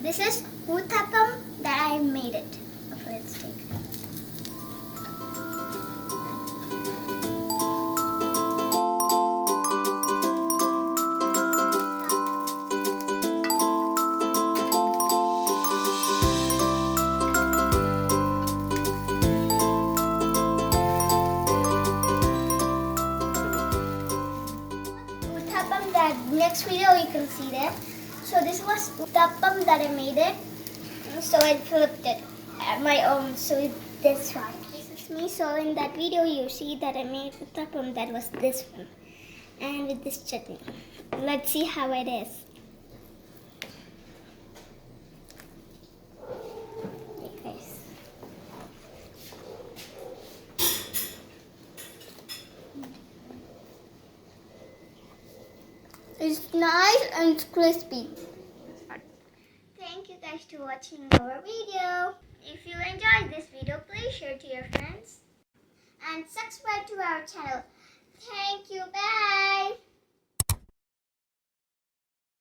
This is uthappam that I made it. Okay, let's take it. Uthappam, that next video you can see that. So this was uthappam that I made it. So I flipped it at my own. So this one. This is me. So in that video you see that I made uthappam that was this one. And with this chutney. Let's see how it is. Hey guys. It's nice and crispy. Thank you guys for watching our video. If you enjoyed this video, please share to your friends and subscribe to our channel. Thank you.